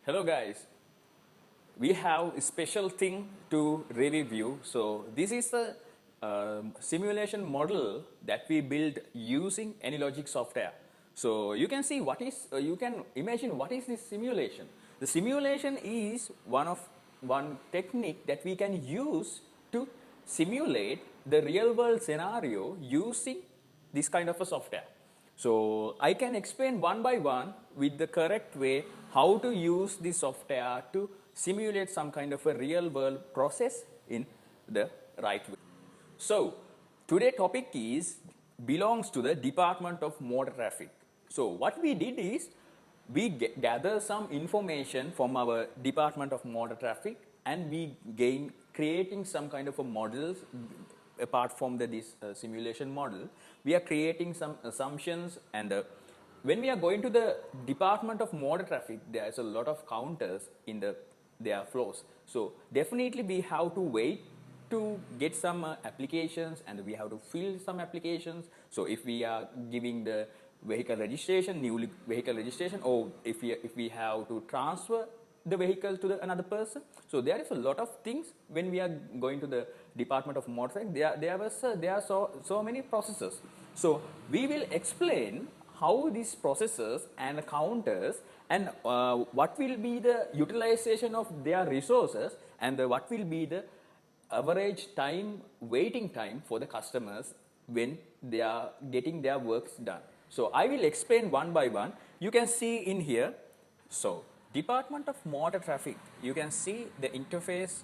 Hello guys, we have a special thing to review. So this is a simulation model that we built using Anylogic software. So you can see you can imagine what is this simulation. The simulation is one technique that we can use to simulate the real world scenario using this kind of a software. So I can explain one by one with the correct way how to use this software to simulate some kind of a real world process in the right way. So today topic is belongs to the Department of Motor Traffic. So what we did is we gather some information from our Department of Motor Traffic and we gain creating some kind of a models apart from this simulation model. We are creating some assumptions and when we are going to the Department of Motor Traffic, there is a lot of counters in their flows. So definitely we have to wait to get some applications and we have to fill some applications. So if we are giving the vehicle registration, new vehicle registration, or if we have to transfer the vehicle to another person. So there is a lot of things when we are going to the Department of Motor Traffic. There are so many processes. So we will explain how these processes and counters and what will be the utilization of their resources and what will be the average time, waiting time for the customers when they are getting their works done. So I will explain one by one. You can see in here. So Department of Motor Traffic, you can see the interface.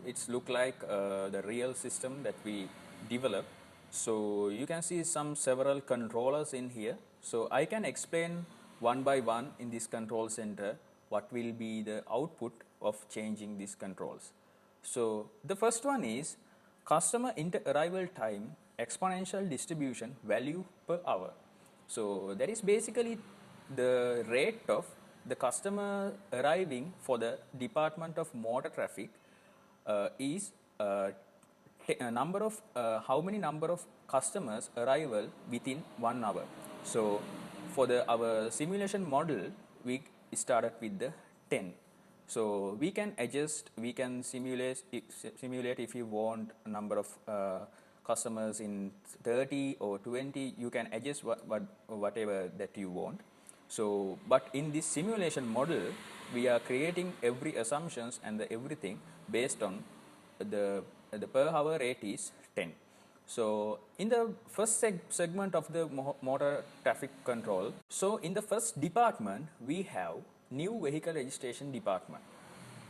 It's look like the real system that we developed. So you can see several controllers in here. So I can explain one by one in this control center what will be the output of changing these controls. So the first one is customer inter-arrival time exponential distribution value per hour. So that is basically the rate of the customer arriving for the Department of Motor Traffic is how many number of customers arrival within 1 hour. So for our simulation model, we started with the 10. So we can adjust, we can simulate if you want a number of customers in 30 or 20, you can adjust whatever that you want. So, but in this simulation model, we are creating every assumptions and everything based on the per hour rate is 10. So, in the first segment of the motor traffic control, so in the first department, we have new vehicle registration department.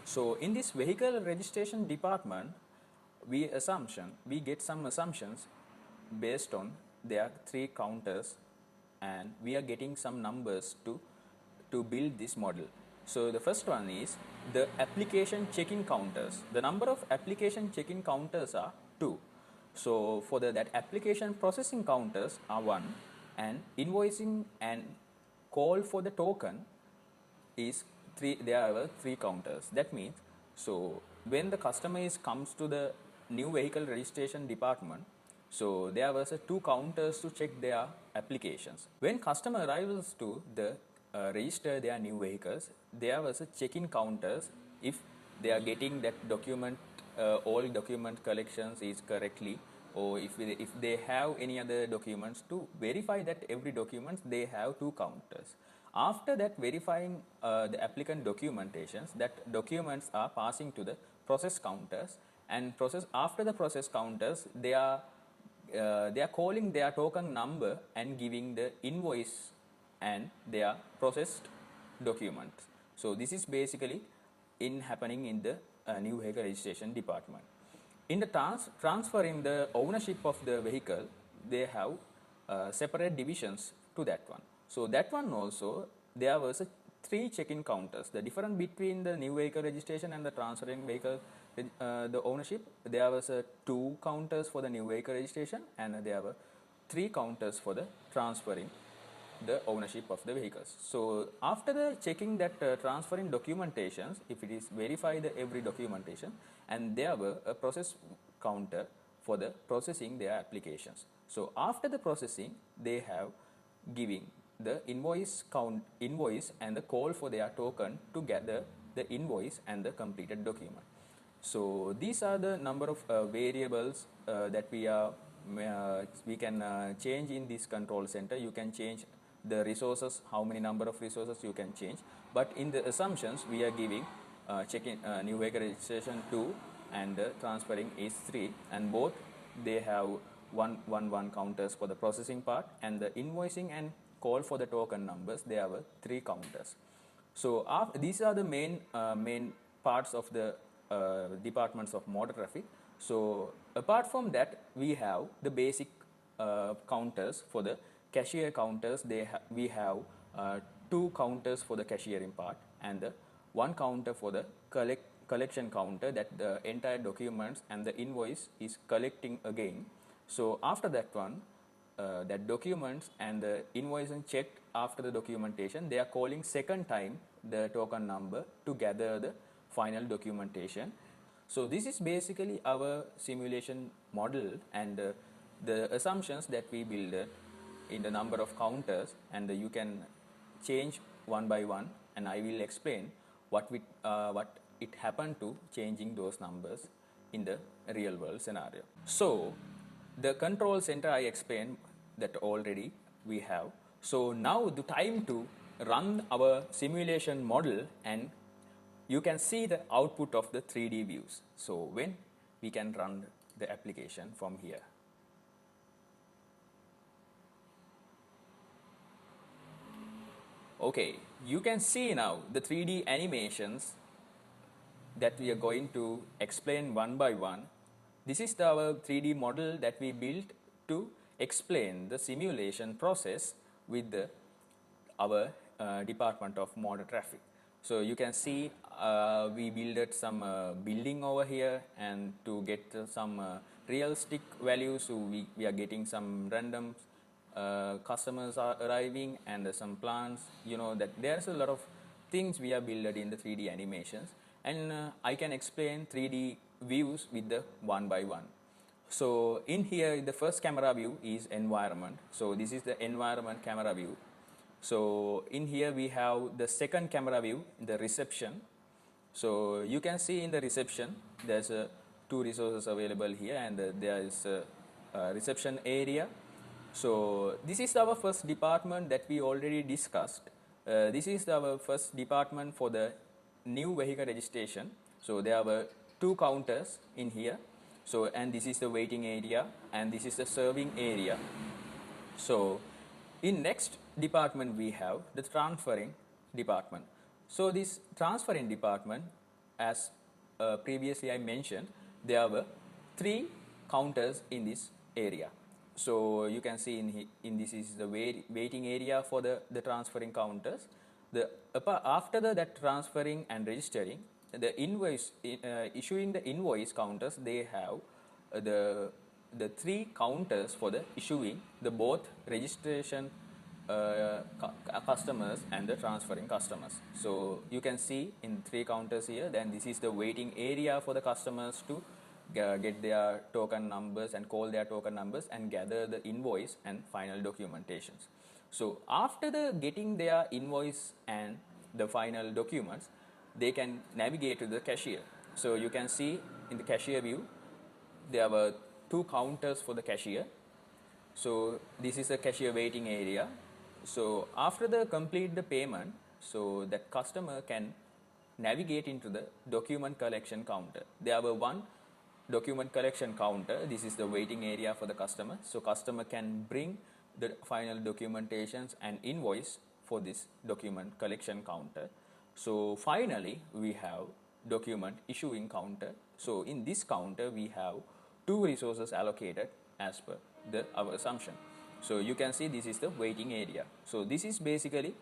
So, in this vehicle registration department, we get some assumptions based on their 3 counters and we are getting some numbers to build this model. So the first one is the application check-in counters. The number of application check-in counters are 2. So for that application processing counters are 1 and invoicing and call for the token is 3. There are 3 counters. That means so when the customer comes to the new vehicle registration department, so there was 2 counters to check their applications. When customer arrives to register their new vehicles, there was check-in counters if they are getting that document, all document collections is correctly, or if they have any other documents to verify that every document they have 2 counters. After that verifying the applicant documentations, that documents are passing to the process counters and after the process counters they are calling their token number and giving the invoice and their processed documents. So this is basically happening in the new vehicle registration department. In the transferring the ownership of the vehicle, they have separate divisions to that one. So that one also there was 3 check-in counters. The difference between the new vehicle registration and the transferring vehicle the ownership, there was 2 counters for the new vehicle registration and there were 3 counters for the transferring the ownership of the vehicles. So after the checking that transferring documentations, if it is verify the every documentation, and there were a process counter for the processing their applications. So after the processing, they have giving the invoice and the call for their token to gather the invoice and the completed document. So these are the number of variables that we can change in this control center. You can change the resources, how many number of resources you can change. But in the assumptions, we are giving checking new vehicle registration 2 and transferring is 3, and both they have one counters for the processing part, and the invoicing and call for the token numbers, they have 3 counters. So these are the main parts of the departments of motor traffic. So apart from that, we have the basic counters for the cashier counters. We have 2 counters for the cashiering part, and 1 counter for the collection counter, that the entire documents and the invoice is collecting again. So after that one, that documents and the invoice and checked after the documentation, they are calling second time the token number to gather the final documentation. So this is basically our simulation model, and the assumptions that we build in the number of counters, and you can change one by one, and I will explain what it happened to changing those numbers in the real world scenario. So the control center, I explained that already we have. So now the time to run our simulation model, and you can see the output of the 3D views. So when we can run the application from here. Okay, you can see now the 3D animations that we are going to explain one by one. This is our 3D model that we built to explain the simulation process with our department of motor traffic. So you can see we built some building over here, and to get some realistic values, so we are getting some random customers are arriving, and some plants, that there's a lot of things we are built in the 3D animations, and I can explain 3D views with the one by one. So in here, the first camera view is environment. So this is the environment camera view. So in here we have the second camera view, the reception. So you can see in the reception, there's 2 resources available here, and there is a reception area. So this is our first department that we already discussed. This is our first department for the new vehicle registration. So there are 2 counters in here. So, and this is the waiting area, and this is the serving area. So in next department we have the transferring department. So this transferring department, as previously I mentioned, there were 3 counters in this area. So you can see in this is the waiting area for the transferring counters. After that transferring and registering, the invoice issuing the invoice counters, they have the 3 counters for the issuing the both registration customers and the transferring customers. So you can see in 3 counters here. Then this is the waiting area for the customers to get their token numbers and call their token numbers and gather the invoice and final documentations. So after getting their invoice and the final documents, they can navigate to the cashier. So you can see in the cashier view, there were 2 counters for the cashier. So this is the cashier waiting area. So after complete the payment, so that customer can navigate into the document collection counter. There were 1 document collection counter. This is the waiting area for the customer. So customer can bring the final documentations and invoice for this document collection counter. So finally we have document issuing counter. So in this counter we have 2 resources allocated as per our assumption. So you can see this is the waiting area. So this is basically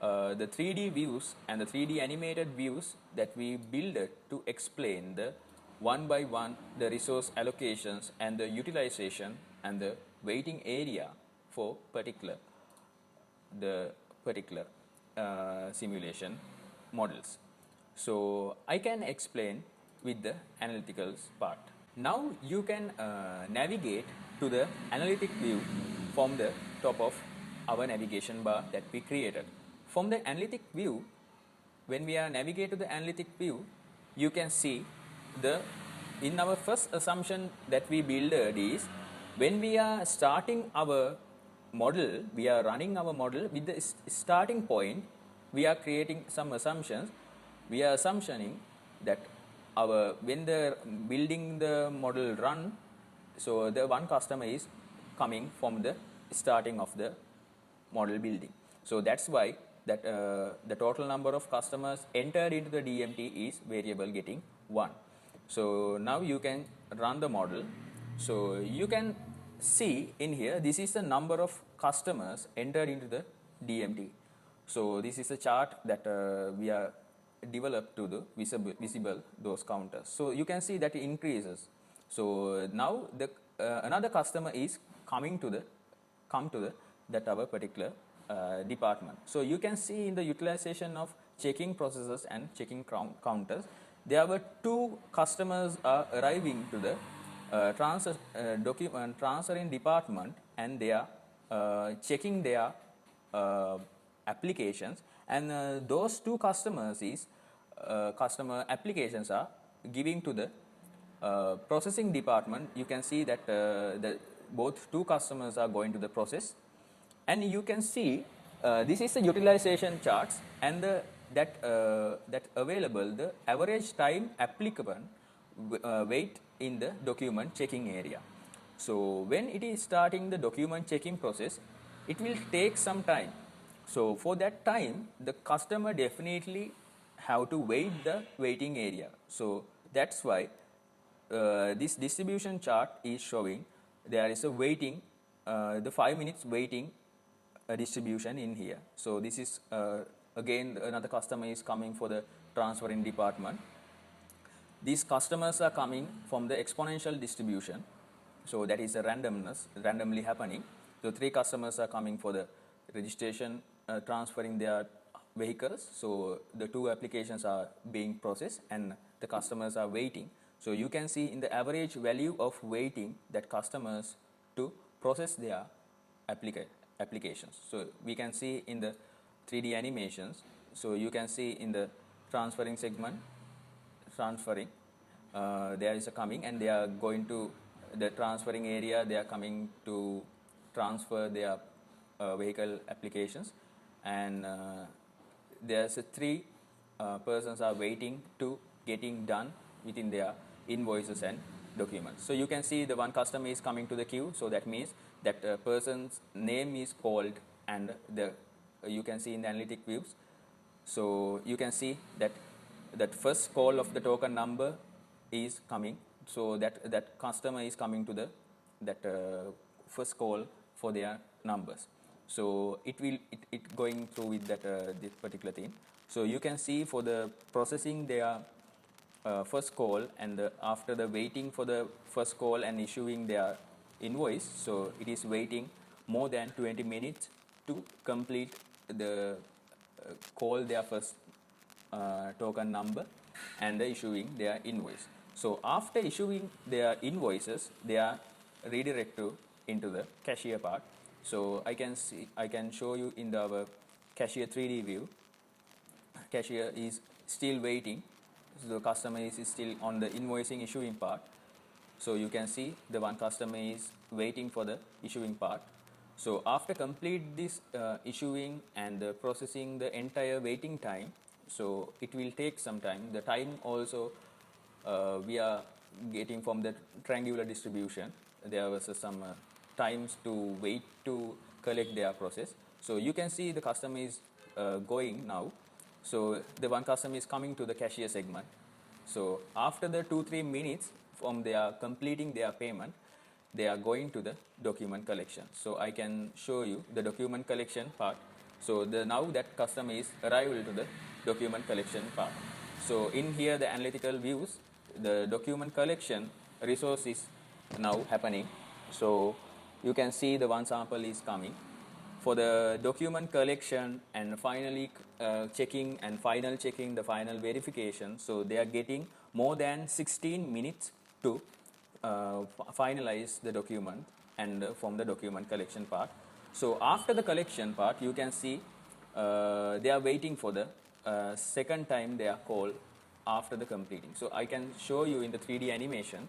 the 3D views and the 3D animated views that we built to explain the one by one the resource allocations and the utilization and the waiting area for the particular simulation models. So I can explain with the analytical part. Now you can navigate to the analytic view from the top of our navigation bar that we created. From the analytic view, when we are navigate to the analytic view, you can see the in our first assumption that we builded is when we are starting our model, we are running our model with the starting point, we are creating some assumptions. We are assuming that our when the building the model run, so the one customer is coming from the starting of the model building. So that's why that the total number of customers entered into the DMT is variable getting 1. So now you can run the model. So you can see in here, this is the number of customers entered into the DMT. So this is a chart that we are developed to the visible those counters. So you can see that it increases. So now the another customer is come to the that our particular department. So you can see in the utilization of checking processes and checking counters, there were 2 customers are arriving to the transferring department, and they are checking their applications, and those 2 customers is customer applications are giving to the processing department. You can see that both 2 customers are going to the process, and you can see this is the utilization charts, and that available the average time applicant wait in the document checking area. So when it is starting the document checking process, it will take some time. So for that time, the customer definitely have to wait the waiting area. So that's why this distribution chart is showing there is a waiting, the 5 minutes waiting distribution in here. So this is again another customer is coming for the transferring department. These customers are coming from the exponential distribution. So that is a randomness, randomly happening. So 3 customers are coming for the registration, transferring their vehicles. So the 2 applications are being processed and the customers are waiting. So you can see in the average value of waiting that customers to process their applications. So we can see in the 3D animations. So you can see in the transferring segment, there is a coming, and they are going to the transferring area. They are coming to transfer their vehicle applications, and there's 3 persons are waiting to getting done within their invoices and documents. So you can see the one customer is coming to the queue. So that means that person's name is called, and you can see in the analytic views. So you can see that first call of the token number is coming. So that customer is coming to the first call for their numbers. So it going through with that this particular thing. So you can see for the processing their first call, and after the waiting for the first call and issuing their invoice, so it is waiting more than 20 minutes to complete the call their first token number and issuing their invoice. So after issuing their invoices, they are redirected into the cashier part. So I can show you in our cashier 3D view. Cashier is still waiting. So the customer is still on the invoicing issuing part. So you can see the one customer is waiting for the issuing part. So after complete this issuing and processing the entire waiting time, so it will take some time. The time also we are getting from the triangular distribution. There was some times to wait to collect their process. So you can see the customer is going now. So the one customer is coming to the cashier segment. So after the 2-3 minutes from their completing their payment, they are going to the document collection. So I can show you the document collection part. So now that customer is arrived to the document collection part. So in here the analytical views, the document collection resource is now happening. So you can see the one sample is coming. For the document collection and finally checking and final checking, the final verification, so they are getting more than 16 minutes to finalize the document and from the document collection part. So after the collection part, you can see they are waiting for the second time they are called after the completing. So I can show you in the 3D animation.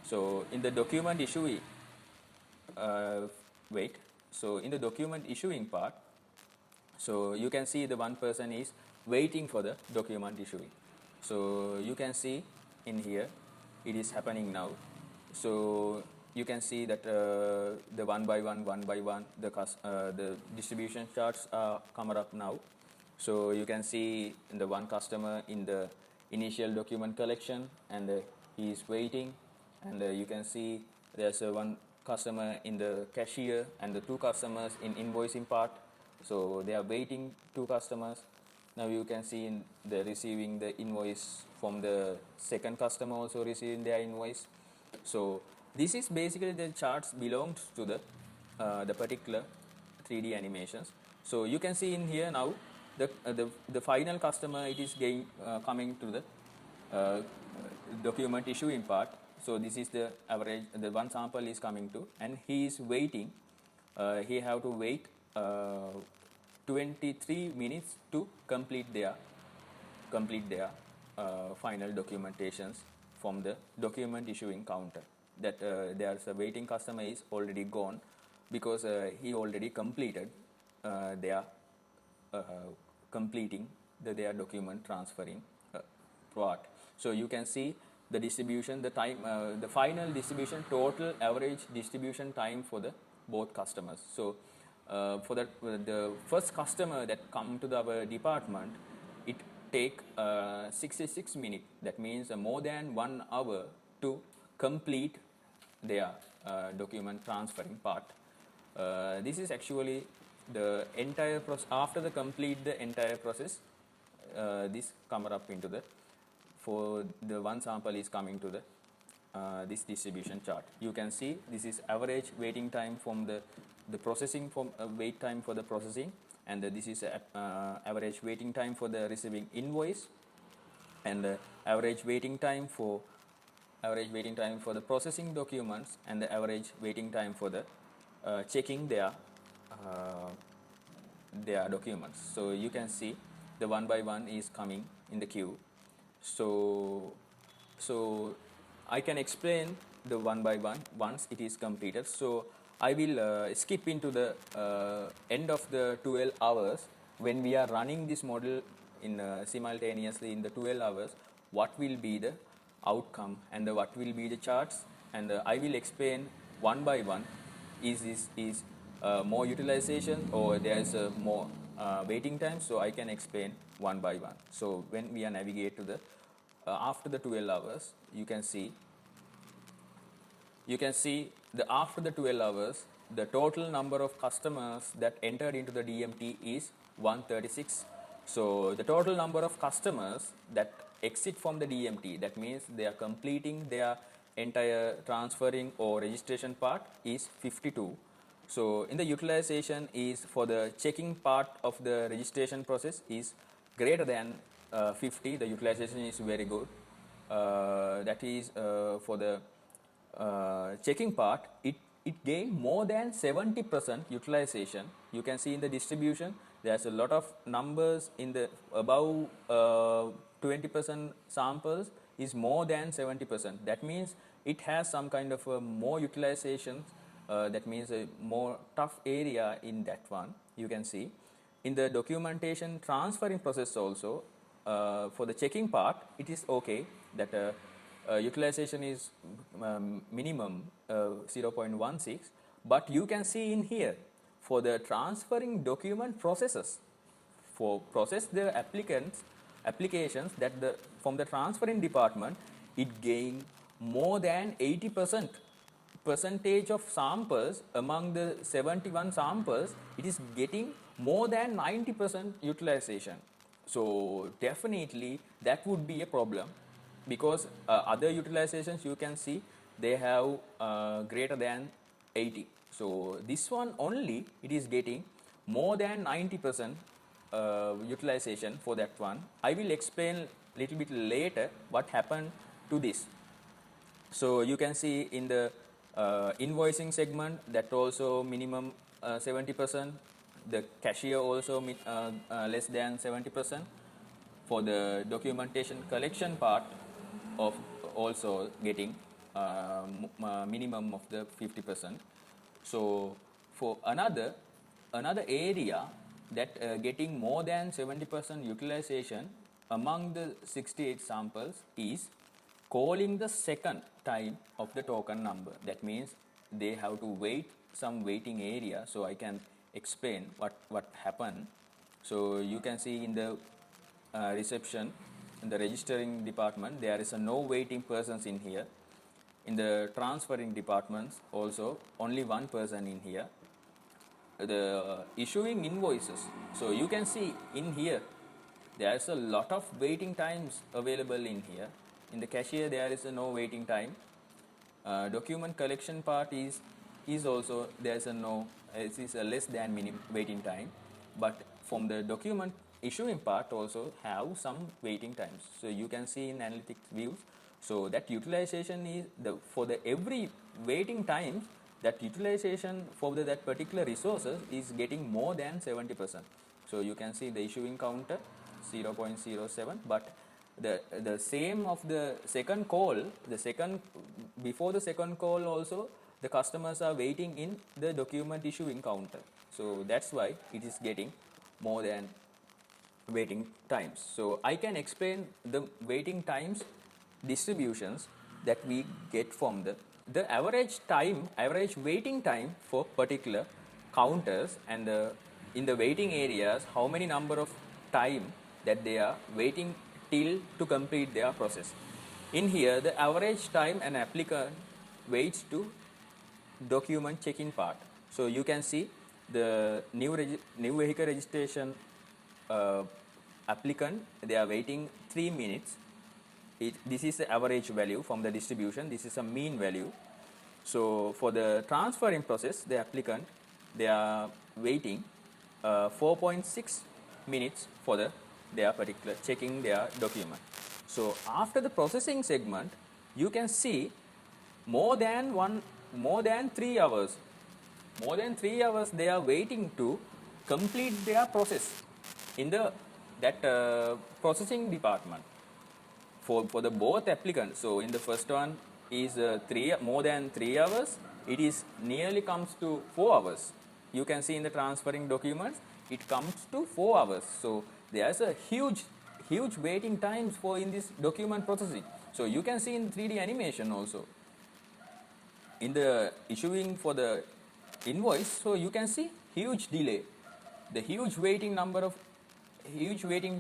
So in the document issuing, wait. So in the document issuing part, so you can see the one person is waiting for the document issuing. So you can see in here, it is happening now. So you can see that the one by one, the distribution charts are coming up now. So you can see the one customer in the initial document collection, and he is waiting, and you can see there's one customer in the cashier and the two customers in invoicing part. So they are waiting, two customers. Now you can see in the receiving the invoice from the second customer also receiving their invoice. So this is basically the charts belongs to the particular 3D animations. So you can see in here now the final customer, it is coming to the document issuing part. So this is the average, the one sample is coming to, and he is waiting. He have to wait 23 minutes to complete their final documentations from the document issuing counter. That there's a waiting customer is already gone because he already completed their completing their document transferring part. So you can see the distribution, the time, the final distribution, total average distribution time for the both customers. So for that, the first customer that come to our department, it take 66 minutes. That means more than 1 hour to complete their document transferring part. This is actually the entire process. After the complete the entire process, this come up into the, for the one sample is coming to the this distribution chart. You can see this is average waiting time from the processing, from wait time for the processing, and this is average waiting time for the receiving invoice, and the average waiting time for the processing documents, and the average waiting time for the checking their documents. So you can see the one by one is coming in the queue. So I can explain the one by one once it is completed. So I will skip into the end of the 12 hours when we are running this model in simultaneously in the 12 hours. What will be the outcome and what will be the charts, and I will explain one by one. Is more utilization or there is more waiting time? So I can explain one by one. So when we are navigate to the after the 12 hours, you can see the after the 12 hours, the total number of customers that entered into the DMT is 136. So the total number of customers that exit from the DMT, that means they are completing their entire transferring or registration part, is 52. So in the utilization is for the checking part of the registration process is greater than 50. The utilization is very good. That is for the checking part, it gained more than 70% utilization. You can see in the distribution, there's a lot of numbers in the above 20% samples is more than 70%. That means it has some kind of more utilization. That means a more tough area in that one. You can see in the documentation transferring process also, for the checking part, it is okay that utilization is minimum 0.16, but you can see in here for the transferring document processes, for process the applications that from the transferring department, it gained more than 80% percentage of samples. Among the 71 samples, it is getting more than 90% utilization. So definitely that would be a problem, because other utilizations you can see they have greater than 80. So this one only, it is getting more than 90% utilization for that one. I will explain little bit later what happened to this. So you can see in the invoicing segment, that also minimum 70%. The cashier also less than 70%. For the documentation collection part of also getting minimum of the 50%. So for another area that getting more than 70% utilization among the 68 samples is calling the second time of the token number. That means they have to wait some waiting area. So I can explain what happened. So you can see in the reception, in the registering department, there is no waiting persons in here. In the transferring departments also, only one person in here. The issuing invoices, so you can see in here, there is a lot of waiting times available in here. In the cashier, there is no waiting time. Document collection part is also, there is it is a less than minimum waiting time. But from the document issuing part also have some waiting times. So you can see in analytics views. So that utilization is for the every waiting time, that utilization for that particular resources is getting more than 70%. So you can see the issuing counter 0.07, but the same of the second call, before the second call also, the customers are waiting in the document issuing counter. So that's why it is getting more than waiting times. So I can explain the waiting times distributions that we get from the average waiting time for particular counters, and in the waiting areas, how many number of time that they are waiting till to complete their process. In here, the average time an applicant waits to document check-in part. So you can see the new vehicle registration applicant, they are waiting 3 minutes. This is the average value from the distribution. This is a mean value. So for the transferring process, the applicant, they are waiting 4.6 minutes for their particular checking their document. So after the processing segment, you can see more than 3 hours. More than 3 hours they are waiting to complete their process in that processing department. For the both applicants, so in the first one is more than 3 hours, it is nearly comes to 4 hours. You can see in the transferring documents, it comes to 4 hours. So there is a huge waiting times for in this document processing. So you can see in 3D animation also. In the issuing for the invoice, so you can see huge delay, the huge waiting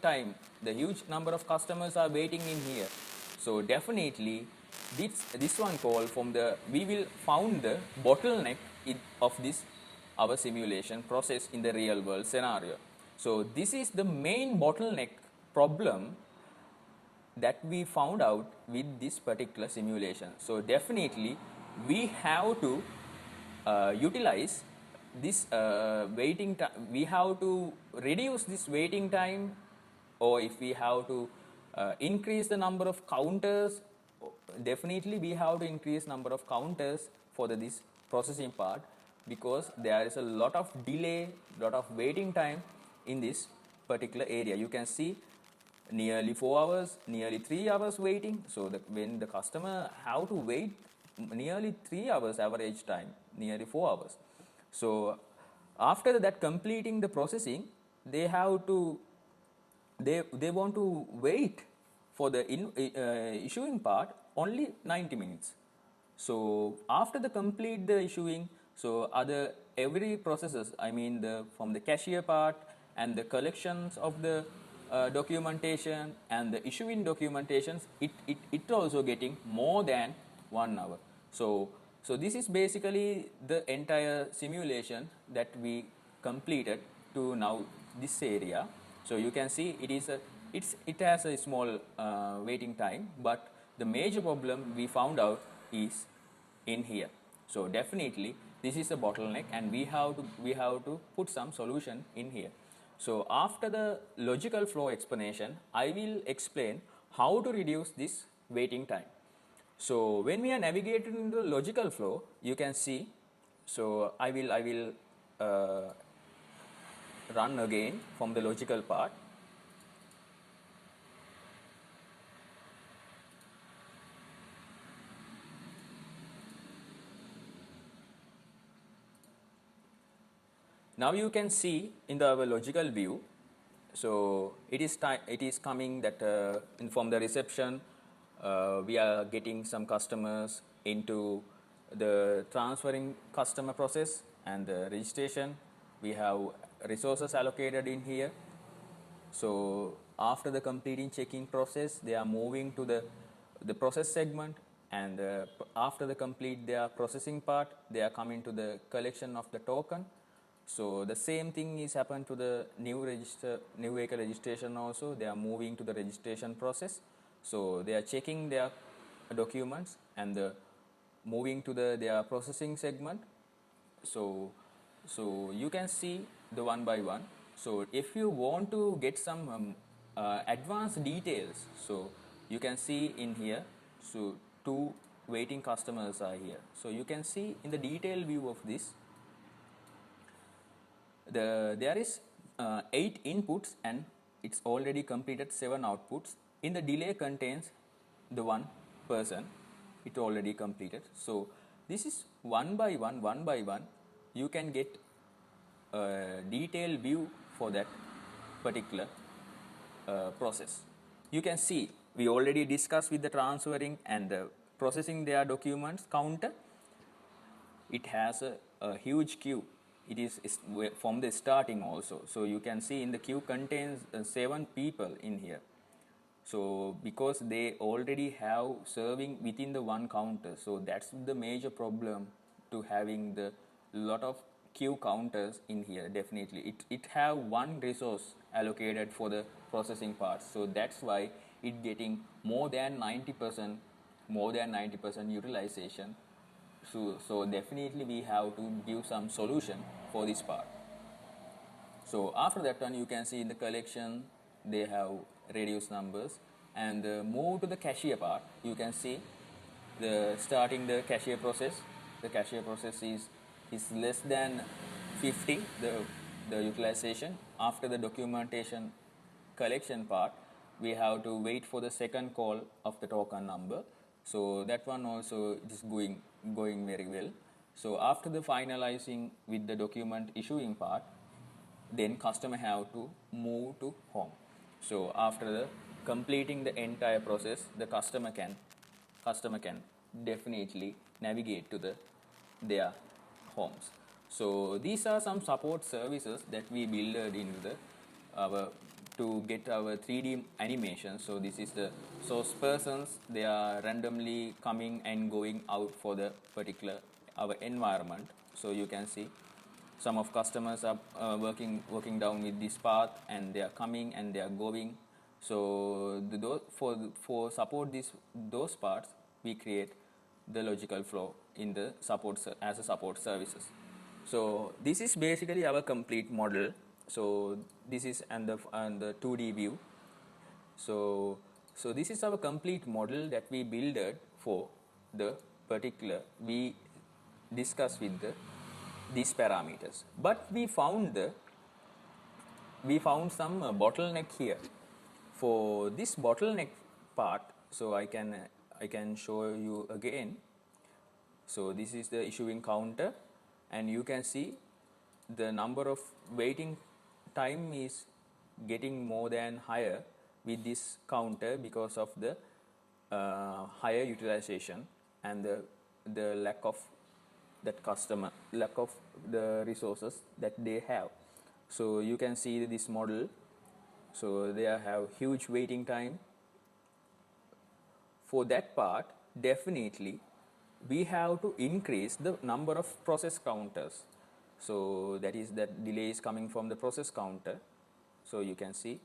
time, the huge number of customers are waiting in here. So definitely this one call from we will found the bottleneck of this our simulation process in the real world scenario. So this is the main bottleneck problem that we found out with this particular simulation. So definitely we have to utilize this waiting time. We have to reduce this waiting time, or if we have to increase the number of counters, definitely we have to increase number of counters for this processing part, because there is a lot of delay, lot of waiting time in this particular area. You can see nearly 4 hours, nearly 3 hours waiting. So when the customer have to wait nearly 3 hours average time, nearly 4 hours. So after that completing the processing, they have to they want to wait for the issuing part only 90 minutes. So after the complete the issuing, so every processes, I mean from the cashier part and the collections of the documentation and the issuing documentations, it also getting more than 1 hour. So this is basically the entire simulation that we completed to now this area. So you can see it has a small waiting time, but the major problem we found out is in here. So definitely this is a bottleneck, and we have to put some solution in here. So after the logical flow explanation, I will explain how to reduce this waiting time. So when we are navigating the logical flow, you can see, so I will run again from the logical part. Now you can see in our logical view, so it is coming that from the reception, we are getting some customers into the transferring customer process and the registration. We have resources allocated in here. So after the completing checking process, they are moving to the process segment, and after the complete their processing part, they are coming to the collection of the token. So the same thing is happened to the new vehicle registration also. They are moving to the registration process. So they are checking their documents and moving to their processing segment. So you can see the one by one. So if you want to get some advanced details, so you can see in here. So two waiting customers are here. So you can see in the detailed view of this, there is 8 inputs and it's already completed 7 outputs. In the delay contains the one person, it already completed. So this is one by one. You can get a detailed view for that particular process. You can see we already discussed with the transferring and processing their documents counter. It has a huge queue. It is from the starting also. So you can see in the queue contains 7 people in here. So because they already have serving within the one counter, so that's the major problem to having the lot of queue counters in here. Definitely it have one resource allocated for the processing part, so that's why it getting more than 90% utilization. So definitely we have to give some solution for this part. So after that one, you can see in the collection they have reduced numbers, and move to the cashier part. You can see the starting the cashier process. The cashier process is less than 50 the utilization. After the documentation collection part, we have to wait for the second call of the token number. So that one also is going very well. So after the finalizing with the document issuing part, then customer have to move to home. So after the completing the entire process, the customer can definitely navigate to their homes. So these are some support services that we built into our to get our 3D animation. So this is the source persons. They are randomly coming and going out for the particular our environment. So you can see some of customers are working down with this path, and they are coming and they are going. So for support those parts, we create the logical flow in the support as a support services. So this is basically our complete model. So this is and the 2D view. So this is our complete model that we built for the particular. We discuss with these parameters, but we found some bottleneck here. For this bottleneck part, so I can show you again. So this is the issuing counter, and you can see the number of waiting time is getting more than higher with this counter because of the higher utilization and the lack of the resources that they have. So you can see this model. So they have huge waiting time. For that part, definitely we have to increase the number of process counters. So that delay is coming from the process counter. So you can see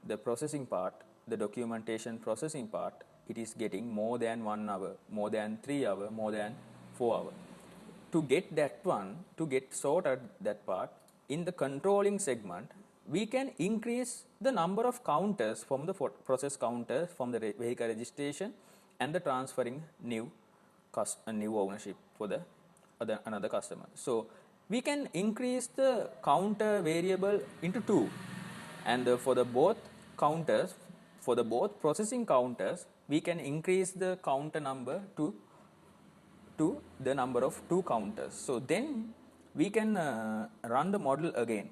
the processing part, the documentation processing part, it is getting more than 1 hour, more than 3 hours, more than 4 hours. To get that one, to get sorted that part, in the controlling segment, we can increase the number of counters from the process counter from the vehicle registration and the transferring new ownership for the another customer. So we can increase the counter variable into 2, and for the both counters, for the both processing counters, we can increase the counter number to the number of 2 counters. So then we can run the model again.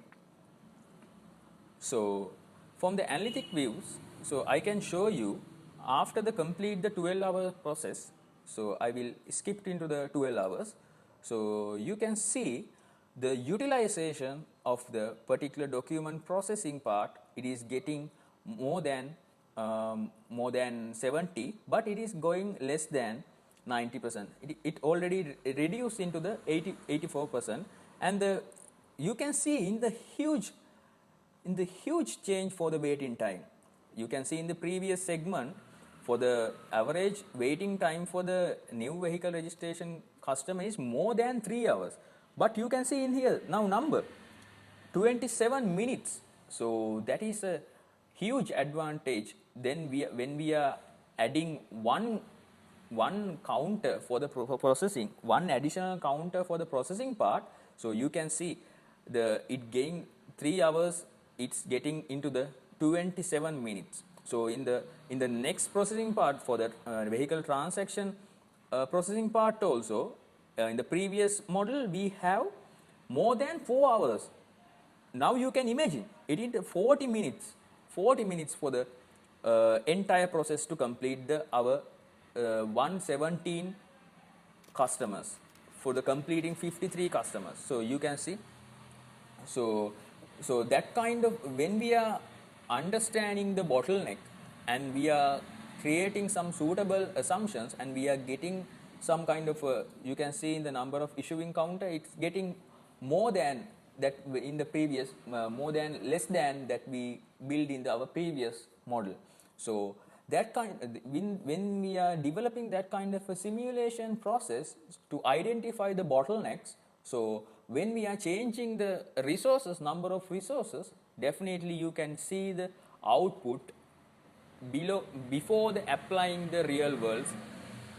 So from the analytic views, so I can show you after the complete the 12-hour process. So I will skip into the 12 hours. So you can see the utilization of the particular document processing part. It is getting more than 70, but it is going less than 90%. It already reduced into the 84%, and you can see in the huge change for the waiting time. You can see in the previous segment for the average waiting time for the new vehicle registration customer is more than 3 hours. But you can see in here now number 27 minutes. So that is a huge advantage. Then when we are adding one counter for the processing, one additional counter for the processing part. So you can see it gain 3 hours. It's getting into the 27 minutes. So in the next processing part for the vehicle transaction processing part also, in the previous model we have more than 4 hours. Now you can imagine it is 40 minutes for the entire process to complete our 117 customers for the completing 53 customers. So you can see, so that kind of, when we are understanding the bottleneck and we are creating some suitable assumptions and we are getting some kind of you can see in the number of issuing counter, it's getting more than that in the previous, less than that we build in our previous model. So that kind, when we are developing that kind of a simulation process to identify the bottlenecks, so when we are changing the resources, number of resources, definitely you can see the output before applying the real world.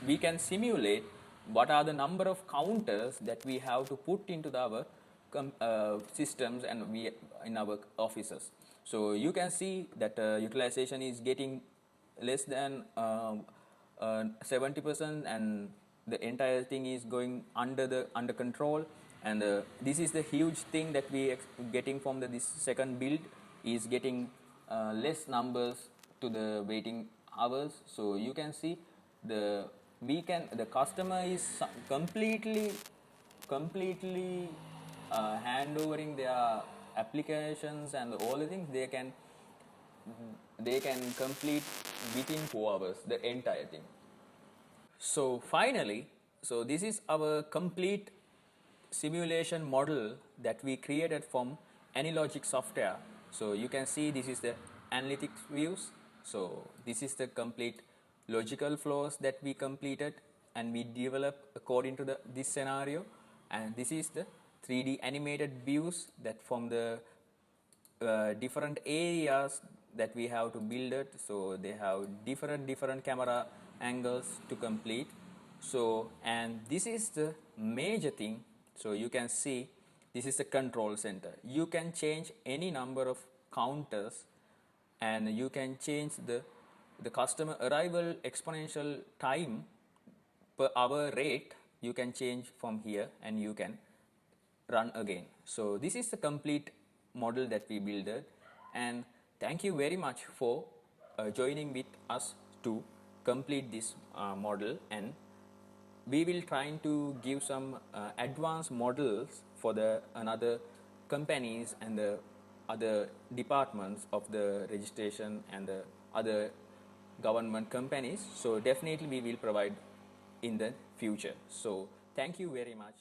We can simulate what are the number of counters that we have to put into our systems and in our offices. So you can see that utilization is getting less than 70%, and the entire thing is going under control. And this is the huge thing that we getting from this second build, is getting less numbers to the waiting hours. So you can see the customer is completely handovering their applications and all the things. They can complete within 4 hours the entire thing. So finally, so this is our complete simulation model that we created from Anylogic software. So you can see this is the analytics views. So this is the complete logical flows that we completed and we developed according to this scenario. And this is the 3D animated views that from the different areas that we have to build it. So they have different camera angles to complete. So, and this is the major thing. So you can see this is the control center. You can change any number of counters, and you can change the customer arrival exponential time per hour rate. You can change from here and you can run again. So this is the complete model that we built, and thank you very much for joining with us to complete this model. And we will try to give some advanced models for the another companies and the other departments of the registration and the other government companies. So definitely we will provide in the future. So thank you very much.